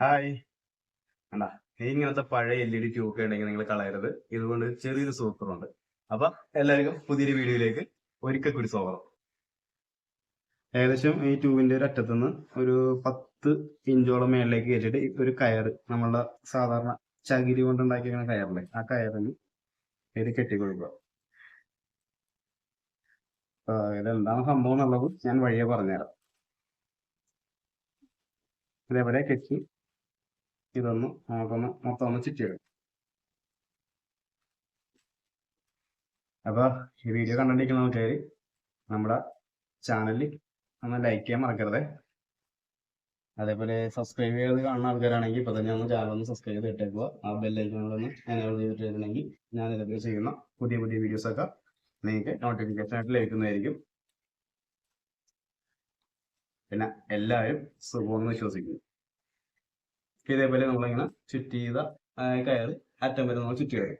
Hi. കണ്ടാ? ഇങ്ങനത്തെ പഴയ LED ട്യൂബൊക്കെ ഉണ്ടെങ്കിൽ നിങ്ങൾ കളയരുത്. ഇതുകൊണ്ട് ചെറിയൊരു സൂക്കറുണ്ട്. അപ്പൊ എല്ലാവർക്കും പുതിയൊരു വീഡിയോയിലേക്ക് ഒരിക്കൽ കൂടി സ്വാഗതം. ഏകദേശം ഈ ട്യൂബിന്റെ ഒരു അറ്റത്തുനിന്ന് ഒരു 10 ഇഞ്ചോളം മേളിലേക്ക് കയറ്റിട്ട് ഒരു കയറ് നമ്മളുടെ സാധാരണ ചകിരി കൊണ്ടുണ്ടാക്കിയ കയറില്ലേ, ആ കയറിന് ഇത് കെട്ടിക്കൊടുക്കുക. ഇതെന്താണ് സംഭവം എന്നുള്ളത് ഞാൻ വഴിയെ പറഞ്ഞുതരാം. ഇതേപോലെ കെട്ടി ഇതൊന്ന് നമുക്കൊന്ന് മൊത്തം ഒന്ന് ചുറ്റിയിടും. അപ്പൊ ഈ വീഡിയോ കണ്ടിരിക്കുന്ന ആൾക്കാർ നമ്മുടെ ചാനലിൽ ഒന്ന് ലൈക്ക് ചെയ്യാൻ മറക്കരുത്. അതേപോലെ സബ്സ്ക്രൈബ് ചെയ്ത് കാണുന്ന ആൾക്കാരാണെങ്കിൽ ഇപ്പൊ തന്നെ ഒന്ന് ചാനൽ ഒന്ന് സബ്സ്ക്രൈബ് ചെയ്ത് ഇട്ടേക്കുക. ആ ബെല്ലൈക്കണൊന്ന് എനേബിൾ ചെയ്തിട്ടുണ്ടെങ്കിൽ ഞാൻ ഇതൊക്കെ ചെയ്യുന്ന പുതിയ പുതിയ വീഡിയോസ് ഒക്കെ നിങ്ങൾക്ക് നോട്ടിഫിക്കേഷൻ ആയിട്ട് ലഭിക്കുന്നതായിരിക്കും. പിന്നെ എല്ലാവരും സുഖമെന്ന് വിശ്വസിക്കുന്നു. ഇതേപോലെ നമ്മളിങ്ങനെ ചുറ്റി ചെയ്ത കയറ് അറ്റം വരെ നമ്മൾ ചുറ്റി വരും.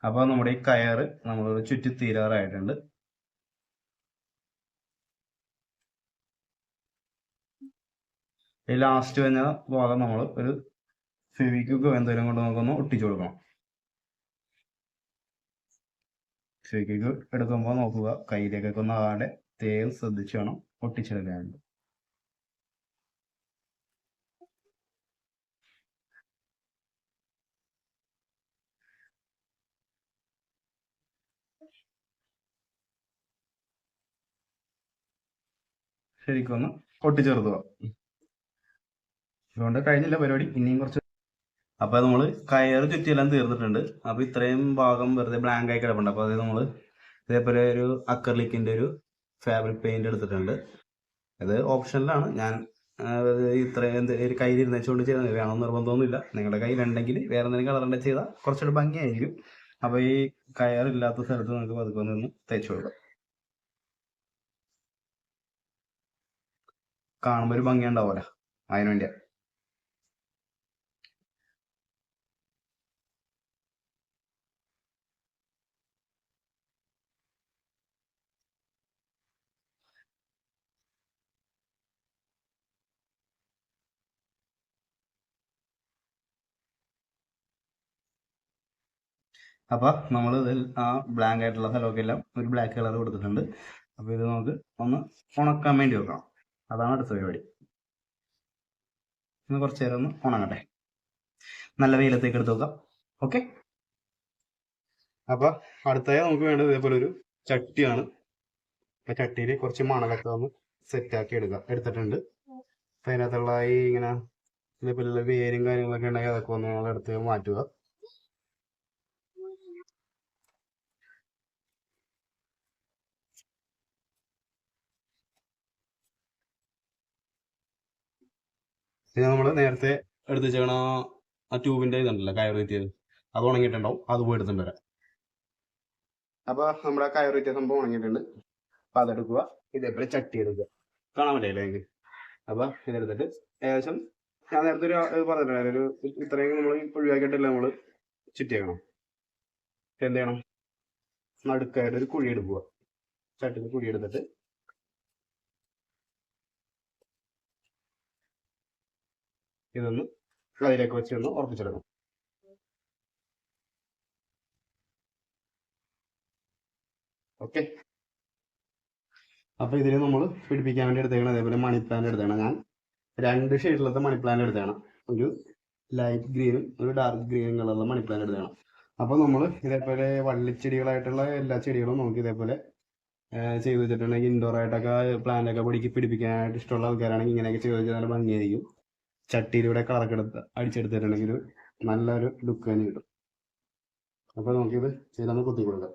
അപ്പൊ നമ്മുടെ ഈ കയറ് നമ്മൾ ചുറ്റി തീരാറായിട്ടുണ്ട്. ഈ ലാസ്റ്റ് വന്ന ഭാഗം നമ്മൾ ഒരു ഫെവിക്വിക്കോ എന്തെങ്കിലും കൊണ്ട് നമുക്കൊന്ന് ഒട്ടിച്ചു കൊടുക്കണം. ഫെവിക്വിക്ക് എടുക്കുമ്പോൾ നോക്കുക കയ്യിലേക്കൊക്കെ ഒന്ന് ആടെ തേൻ ശ്രദ്ധിച്ച് വേണം ഒട്ടിച്ചെടുക്കാനുണ്ട്. ശരിക്കൊന്ന് ഒട്ടിച്ചേർത്തുക. അതുകൊണ്ട് കഴിഞ്ഞില്ല പരിപാടി, ഇനിയും കുറച്ച്. അപ്പൊ നമ്മൾ കയറ് ചുറ്റിയെല്ലാം തീർന്നിട്ടുണ്ട്. അപ്പൊ ഇത്രയും ഭാഗം വെറുതെ ബ്ലാങ്ക് ആയി കിടപ്പുണ്ട്. അപ്പൊ അത് നമ്മൾ ഇതേപോലെ ഒരു അക്രലിക്കിന്റെ ഒരു ഫാബ്രിക് പെയിന്റ് എടുത്തിട്ടുണ്ട്. അത് ഓപ്ഷനിലാണ്. ഞാൻ ഇത്രയും ഒരു കയ്യിൽ ഇരുന്നച്ചുകൊണ്ട് ചെയ്യുന്നത് വേണമെന്ന് നിർബന്ധമൊന്നുമില്ല. നിങ്ങളുടെ കയ്യിലുണ്ടെങ്കിൽ വേറെ എന്തെങ്കിലും കളറിന്റെ ചെയ്താൽ കുറച്ചുകൂടെ ഭംഗിയായിരിക്കും. അപ്പൊ ഈ കയറില്ലാത്ത സ്ഥലത്ത് നമുക്ക് പതുക്കെ ഒന്ന് തേച്ചു കൊടുക്കാം. കാണുമ്പോൾ ഒരു ഭംഗി ഉണ്ടാവുമല്ലോ, അതിനു വേണ്ടിയാ. അപ്പൊ നമ്മൾ ഇതിൽ ആ ബ്ലാങ്ക് ആയിട്ടുള്ള സ്ഥലമൊക്കെ എല്ലാം ഒരു ബ്ലാക്ക് കളർ കൊടുത്തിട്ടുണ്ട്. അപ്പൊ ഇത് നമുക്ക് ഒന്ന് ഉണക്കാൻ വേണ്ടി വെക്കണം. അതാണ് അടുത്ത പരിപാടി. ഇന്ന് കുറച്ചു നേരം ഒന്ന് ഉണങ്ങട്ടെ. നല്ല വെയിലത്തേക്ക് എടുത്ത് വെക്കാം. ഓക്കെ. അപ്പൊ അടുത്തായി നമുക്ക് വേണ്ടത് ഇതേപോലെ ഒരു ചട്ടിയാണ്. അപ്പൊ ചട്ടിയിൽ കുറച്ച് മണലൊക്കെ ഒന്ന് സെറ്റാക്കി എടുത്തിട്ടുണ്ട്. അപ്പൊ അതിനകത്തുള്ള ഈ ഇങ്ങനെ ഇതേപോലുള്ള വേരും കാര്യങ്ങളൊക്കെ ഉണ്ടെങ്കിൽ അതൊക്കെ ഒന്ന് നമ്മൾ എടുത്ത് മാറ്റുക. പിന്നെ നമ്മൾ നേരത്തെ എടുത്ത് വെച്ചേക്കണ ആ ട്യൂബിന്റെ ഇതുണ്ടല്ലോ കയറ് കയറ്റിയത്, അത് ഉണങ്ങിയിട്ടുണ്ടാവും. അത് പോയി എടുത്തിട്ട് വരാം. അപ്പൊ നമ്മുടെ കയറ് കയറ്റിയ സംഭവം ഉണങ്ങിയിട്ടുണ്ട്. അപ്പൊ അതെടുക്കുക. ഇതേപോലെ ചട്ടി എടുക്കുക. കാണാൻ പറ്റില്ല എനിക്ക്. അപ്പൊ ഇതെടുത്തിട്ട് ഏകദേശം ഞാൻ നേരത്തെ ഒരു പറഞ്ഞിട്ടുണ്ടായിരുന്നു, ഒരു ഇത്രയും നമ്മൾ ഒഴിവാക്കിയിട്ടില്ല നമ്മൾ ചുറ്റിയേക്കണം. എന്ത് ചെയ്യണം? നടുക്കായിട്ട് ഒരു കുഴി എടുക്കുക. ചട്ടിയിൽ കുഴി എടുത്തിട്ട് ഇതൊന്ന് അതിലേക്ക് വെച്ച് ഒന്ന് ഉറപ്പിച്ചെടുക്കണം. ഓക്കെ. അപ്പൊ ഇതിന് നമ്മൾ പിടിപ്പിക്കാൻ വേണ്ടി എടുത്തേക്കണം അതേപോലെ മണി പ്ലാന്റ് എടുത്തേക്കണം. ഞാൻ 2 ഷെയ്ഡിലത്തെ മണി പ്ലാന്റ് എടുത്തേക്കണം. ഒരു ലൈറ്റ് ഗ്രീനും ഒരു ഡാർക്ക് ഗ്രീനും കളറുള്ള മണി പ്ലാന്റ് എടുത്തേക്കണം. അപ്പൊ നമ്മൾ ഇതേപോലെ വള്ളിച്ചെടികളായിട്ടുള്ള എല്ലാ ചെടികളും നമുക്ക് ഇതേപോലെ ചെയ്ത് വെച്ചിട്ടുണ്ടെങ്കിൽ ഇൻഡോർ ആയിട്ടൊക്കെ പ്ലാന്റ് ഒക്കെ പിടിപ്പിക്കാനായിട്ട് ഇഷ്ടമുള്ള ആൾക്കാരാണെങ്കിൽ ഇങ്ങനെയൊക്കെ ചെയ്ത് വെച്ചാൽ നല്ല ഭംഗിയായിരിക്കും. ചട്ടിയിലൂടെ കളറൊക്കെ അടിച്ചെടുത്തിട്ടുണ്ടെങ്കിൽ നല്ലൊരു ലുക്ക് തന്നെ കിട്ടും. അപ്പൊ നമുക്കിത് ഇതിലൊന്ന് കുത്തി കൊടുക്കാം.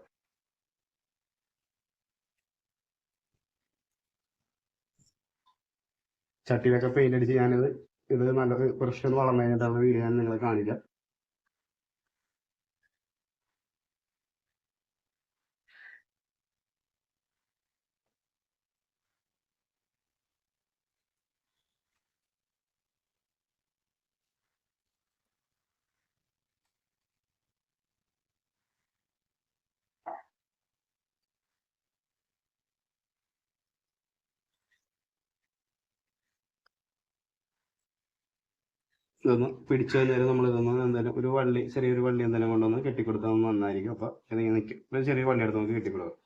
ചട്ടിയിലൊക്കെ പെയിന്റ് അടിച്ച് ഇത് നല്ല കുറച്ചൊന്ന് വളർന്നു കഴിഞ്ഞിട്ടാണ് വീഡിയോ ഞാൻ നിങ്ങളെ കാണിക്കാം. ഇതൊന്ന് പിടിച്ചു നേരം നമ്മൾ ഇതൊന്ന് എന്തായാലും ഒരു വള്ളി, ചെറിയൊരു വള്ളി എന്തെങ്കിലും കൊണ്ടൊന്ന് കെട്ടിക്കൊടുത്താൽ നന്നായിരിക്കും. അപ്പോൾ ഇതിങ്ങനെ നിൽക്കും. ഒരു ചെറിയ വള്ളി എടുത്ത് നമുക്ക് കെട്ടിക്കൊടുക്കാം.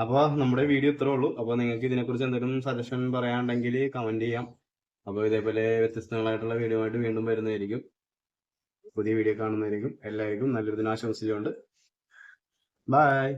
അപ്പോൾ നമ്മുടെ വീഡിയോ ഇത്രേ ഉള്ളൂ. അപ്പോൾ നിങ്ങൾക്ക് ഇതിനെക്കുറിച്ച് എന്തെങ്കിലും സജഷൻ പറയാനുണ്ടെങ്കിൽ കമൻറ്റ് ചെയ്യാം. അപ്പോൾ ഇതേപോലെ വ്യത്യസ്തങ്ങളായിട്ടുള്ള വീഡിയോ ആയിട്ട് വീണ്ടും വരുന്നതായിരിക്കും. പുതിയ വീഡിയോ കാണുന്നതായിരിക്കും. എല്ലാവർക്കും നല്ലൊരു ദിനം ആശംസിച്ചുകൊണ്ട് ബൈ.